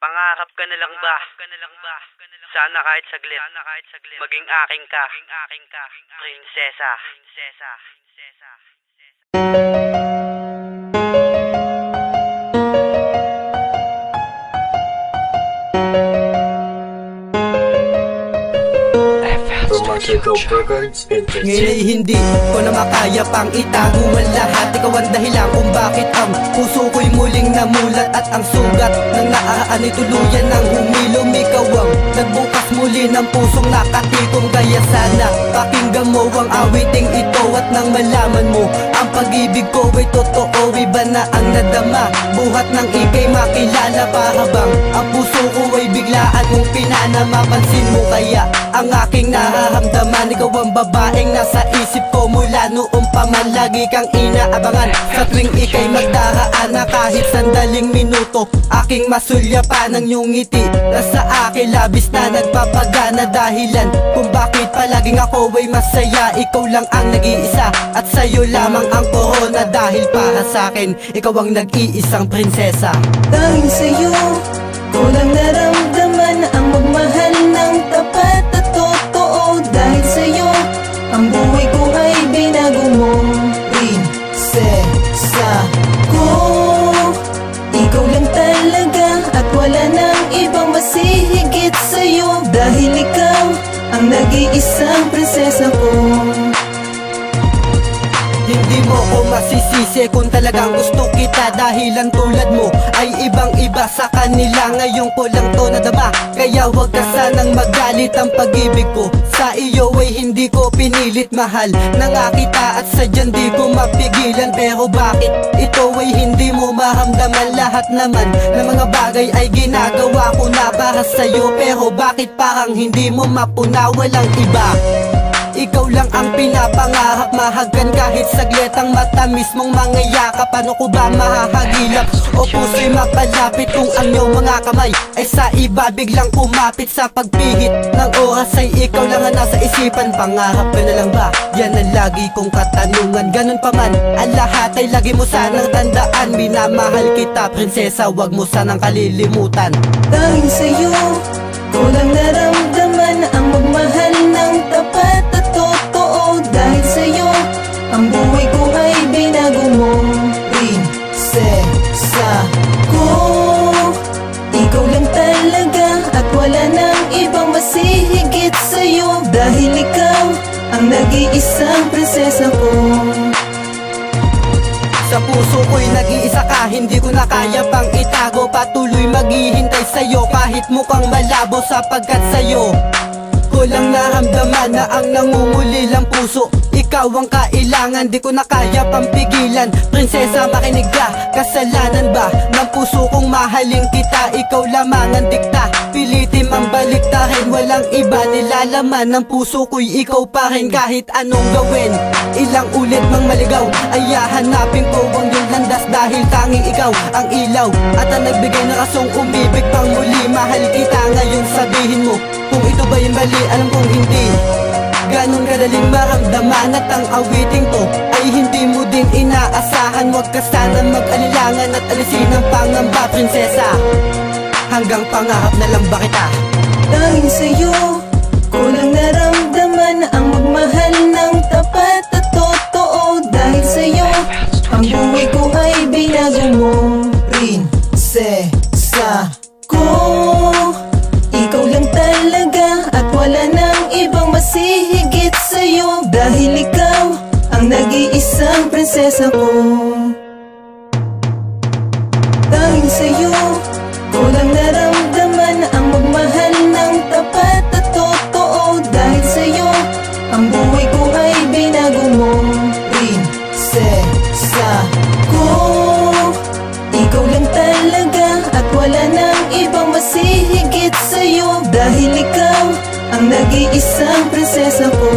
Pangarap ka na lang ba? Sana kahit saglit, maging aking ka, prinsesa. Ngayon hindi ko na makaya pang itago ang lahat. Ikaw ang dahilan kung bakit ang puso ko'y muling namulat. At ang sugat ng naaan ay tuluyan ng humilom. Ikaw ang nagbukas muli ng pusong nakatikom. Kaya sana pakinggan mo ang awiting ito. At nang malaman mo ang pag-ibig ko ay totoo, iba na ang nadama. Buhat ng ikay makilala pa habang ang puso ko ay biglaan mong pinana. Mapansin mo kaya ang aking nararamdaman. Ikaw ang babaeng nasa isip ko mula noong pa man. Lagi kang inaabangan sa tuwing ikay magdaraan na kahit sandaling minuto. Aking masulyapan ang iyong ngiti na sa akin labis na nagpapagana. Dahilan kung bakit palaging ako ay masaya. Ikaw lang ang nag-iisa at sa'yo lamang ang corona. Dahil para sa'kin ikaw ang nag-iisang prinsesa. Dahil sa'yo ko lang naramdaman na ang magmahal ng tapat at totoo. Dahil sa'yo ang buhay ko ay binago mo, prinsesa ko. Ikaw lang talaga at wala nang ibang masihigit sa'yo. Dahil ikaw ang nag-iisang prinsesa ko. Hindi mo ko masisisi kung talagang gusto kita. Dahil ang tulad mo ay ibang-iba sa kanila. Ngayon ko lang to nadama, kaya huwag ka sanang magalit. Ang pag-ibig ko sa iyo ay hindi ko pinilit. Mahal na nga kita at sadyang di ko mapigilan. Pero bakit ito ay hindi mo maramdaman? Lahat naman ng mga bagay ay ginagawa ko na para sa'yo. Pero bakit parang hindi mo mapuna? Walang iba, ikaw lang ang pinapangarap. Mahagkan kahit saglit ang matamis mong mga yakap. Paano ko ba mahahagilap o puso'y mapalapit kung ang iyong mga kamay ay sa iba biglang kumapit? Sa pagpihit ng oras ay ikaw lang ang nasa isipan. Pangarap ka na lang ba? Yan ang lagi kong katanungan. Ganun pa man ang lahat ay lagi mo sanang tandaan. Minamahal kita prinsesa, wag mo sanang kalilimutan. Dahil sa'yo ko lang naramdaman na ang magmahal ng tapat at totoo. Dahil sa'yo ang buhay ko ay binago mo, prinsesa ko. Ikaw lang talaga at wala nang ibang masihigit sa'yo. Dahil ikaw ang nag-iisang prinsesa ko. Sa puso ko'y nag-iisa ka, hindi ko na kaya pang itago. Patuloy maghihintay sa'yo kahit mukhang malabo. Sapagkat sa'yo ko lang naramdaman na ang nangungulilang puso. Ikaw ang kailangan, di ko na kaya pang pigilan. Prinsesa makinig ka, kasalanan ba ng puso kong mahalin kita? Ikaw lamang ang dikta, pilitin mang baliktarin. Walang iba nilalaman ng puso ko'y ikaw pa rin. Kahit anong gawin, ilang ulit mang maligaw, ay hahanapin ko ang iyong landas. Dahil tanging ikaw ang ilaw at ang nagbigay na rasong umibig pang muli. Mahal kita ngayon, sabihin mo kung ito ba yung mali. Alam kong hindi ganon kadaling maramdaman. At ang awiting to ay hindi mo din inaasahan. Huwag ka sana mag-alilangan at alisin ang pangamba, prinsesa. Hanggang pangarap na lang ba kita? Dahil sa'yo ko lang naramdaman na ang magmahal ng tapat at totoo. Dahil sa'yo ang buhay ko ay binago mo, prinsesa ko. Ikaw lang talaga at wala nang ibang masihigit sa'yo. Dahil ikaw ang nag-iisang prinsesa ko. Dahil sa'yo ko lang naramdaman na ang magmahal ng tapat at totoo. Dahil sa'yo ang buhay ko ay binago mo, prinsesa ko. Ikaw lang talaga at wala nang ibang masihigit sa'yo. Dahil ikaw ang nag-iisang prinsesa ko.